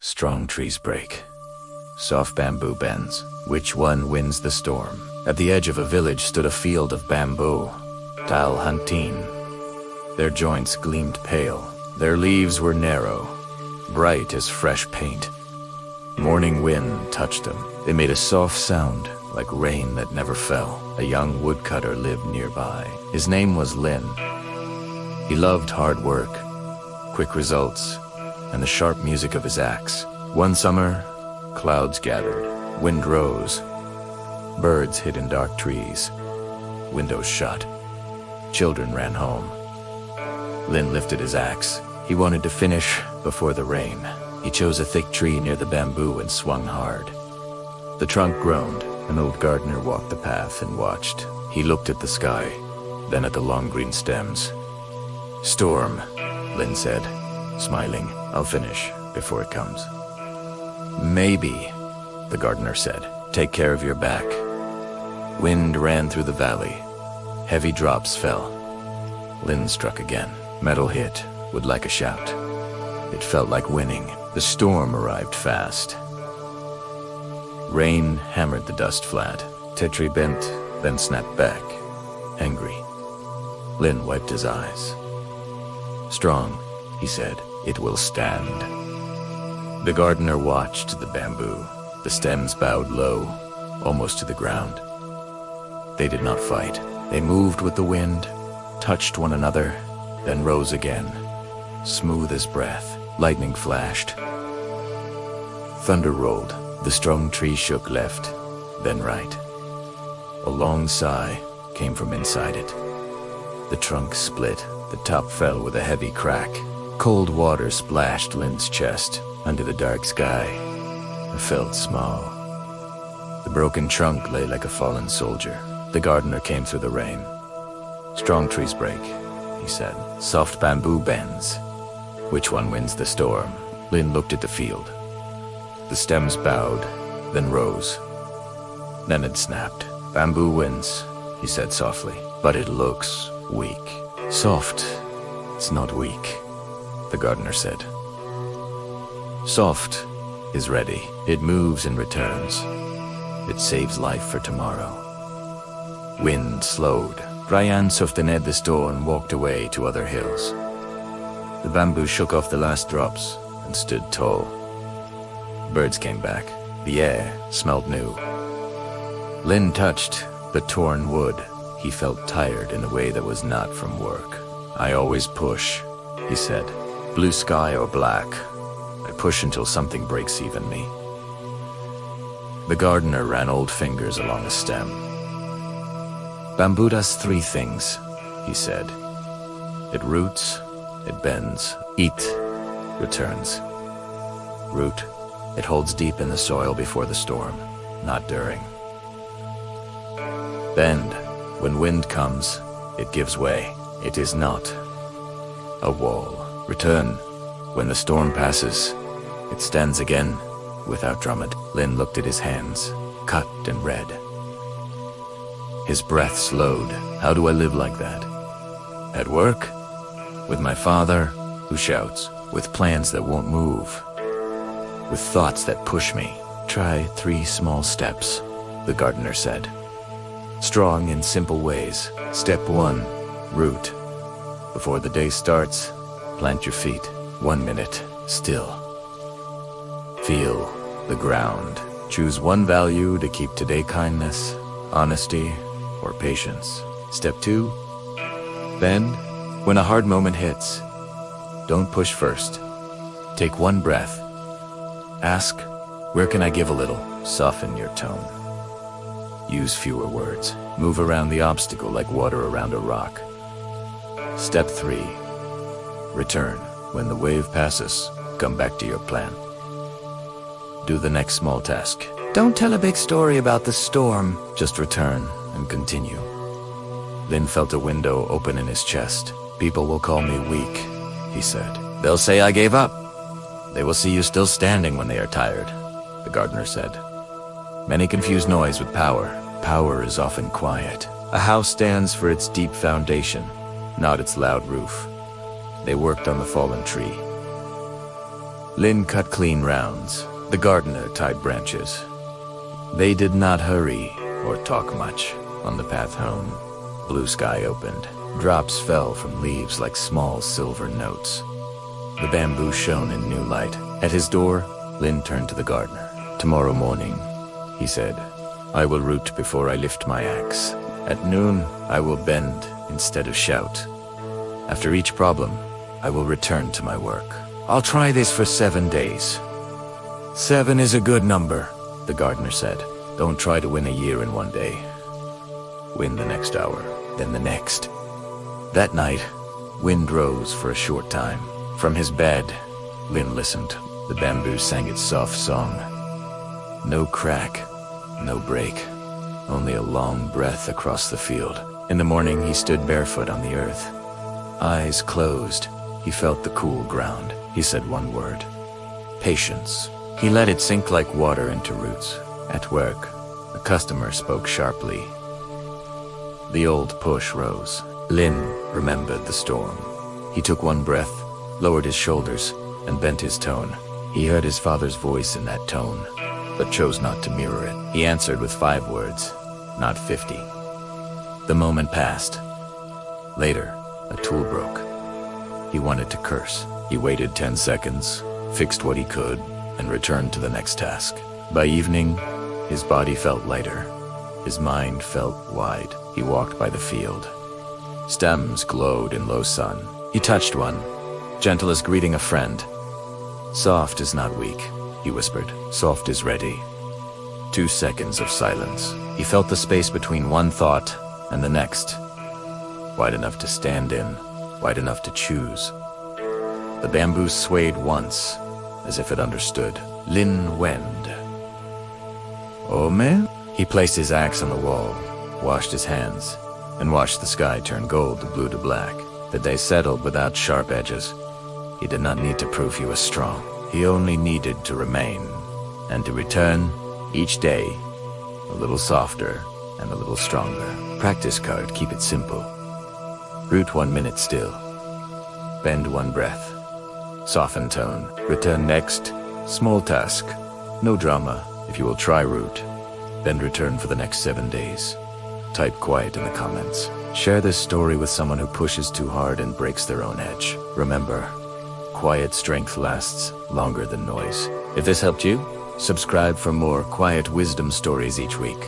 Strong trees break. Soft bamboo bends. Which one wins the storm? At the edge of a village stood a field of bamboo. Tal huntin. Their joints gleamed pale. Their leaves were narrow, bright as fresh paint. Morning wind touched them. They made a soft sound, like rain that never fell. A young woodcutter lived nearby. His name was Lin. He loved hard work, quick results, and the sharp music of his axe. One summer, clouds gathered, wind rose, birds hid in dark trees, windows shut, children ran home. Lin lifted his axe. He wanted to finish before the rain. He chose a thick tree near the bamboo and swung hard. The trunk groaned. An old gardener walked the path and watched. He looked at the sky, then at the long green stems. "Storm," Lin said, smiling. "I'll finish before it comes." "Maybe," the gardener said. "Take care of your back." Wind ran through the valley. Heavy drops fell. Lin struck again. Metal hit, would like a shout. It felt like winning. The storm arrived fast. Rain hammered the dust flat. Tetri bent, then snapped back, angry. Lin wiped his eyes. "Strong," he said. "It will stand." The gardener watched the bamboo. The stems bowed low, almost to the ground. They did not fight. They moved with the wind, touched one another, then rose again, smooth as breath. Lightning flashed. Thunder rolled. The strong tree shook left, then right. A long sigh came from inside it. The trunk split. The top fell with a heavy crack. Cold water splashed Lin's chest. Under the dark sky, I felt small. The broken trunk lay like a fallen soldier. The gardener came through the rain. "Strong trees break," he said. "Soft bamboo bends. Which one wins the storm?" Lin looked at the field. The stems bowed, then rose. Then it snapped. "Bamboo wins," he said softly, "but it looks weak." "Soft, it's not weak," the gardener said. "Soft is ready. It moves and returns. It saves life for tomorrow." Wind slowed. Brian softened the store and walked away to other hills. The bamboo shook off the last drops and stood tall. Birds came back. The air smelled new. Lin touched the torn wood. He felt tired in a way that was not from work. "I always push," he said. "Blue sky or black. I push until something breaks even me." The gardener ran old fingers along the stem. "Bamboo does three things," he said. "It roots, it bends, it returns. Root, it holds deep in the soil before the storm, not during. Bend, when wind comes, it gives way. It is not a wall. Return, when the storm passes, it stands again without drumming." Lin looked at his hands, cut and red. His breath slowed. "How do I live like that? At work? With my father, who shouts. With plans that won't move. With thoughts that push me. Try 3 small steps," the gardener said. "Strong in simple ways. Step 1, root. Before the day starts, plant your feet. 1 minute, still. Feel the ground. Choose one value to keep today: kindness, honesty, or patience. Step 2, bend. When a hard moment hits, don't push first. Take 1 breath. Ask, where can I give a little? Soften your tone. Use fewer words. Move around the obstacle like water around a rock. Step 3, return. When the wave passes, come back to your plan. Do the next small task. Don't tell a big story about the storm. Just return and continue." Lin felt a window open in his chest. "People will call me weak," he said. "They'll say I gave up. They will see you still standing when they are tired," the gardener said. "Many confuse noise with power. Power is often quiet. A house stands for its deep foundation, not its loud roof." They worked on the fallen tree. Lin cut clean rounds. The gardener tied branches. They did not hurry or talk much. On the path home, blue sky opened. Drops fell from leaves like small silver notes. The bamboo shone in new light. At his door, Lin turned to the gardener. "Tomorrow morning," he said, "I will root before I lift my axe. At noon, I will bend instead of shout. After each problem, I will return to my work. I'll try this for 7 days." 7 is a good number, the gardener said. Don't try to win a year in 1 day. Win the next hour, then the next. That night, wind rose for a short time. From his bed, Lin listened. The bamboo sang its soft song. No crack, no break, only a long breath across the field. In the morning, he stood barefoot on the earth. Eyes closed, he felt the cool ground. He said one word: patience. He let it sink like water into roots. At work, a customer spoke sharply. The old push rose. Lin remembered the storm. He took one breath, lowered his shoulders, and bent his tone. He heard his father's voice in that tone, but chose not to mirror it. He answered with 5 words, not 50. The moment passed. Later, a tool broke. He wanted to curse. He waited 10 seconds, fixed what he could, and returned to the next task. By evening, his body felt lighter. His mind felt wide. He walked by the field. Stems glowed in low sun. He touched one, gentle as greeting a friend. "Soft is not weak," he whispered. "Soft is ready." 2 seconds of silence. He felt the space between one thought and the next. Wide enough to stand in, wide enough to choose. The bamboo swayed once, as if it understood. Lin wend. "Ome?" He placed his axe on the wall, washed his hands, and watched the sky turn gold to blue to black. The day settled without sharp edges. He did not need to prove he was strong. He only needed to remain, and to return each day a little softer and a little stronger. Practice card, keep it simple. Root 1 minute still. Bend 1 breath. Soften tone. Return next. Small task. No drama if you will try root. Then return for the next 7 days. Type quiet in the comments. Share this story with someone who pushes too hard and breaks their own edge. Remember, quiet strength lasts longer than noise. If this helped you, subscribe for more quiet wisdom stories each week.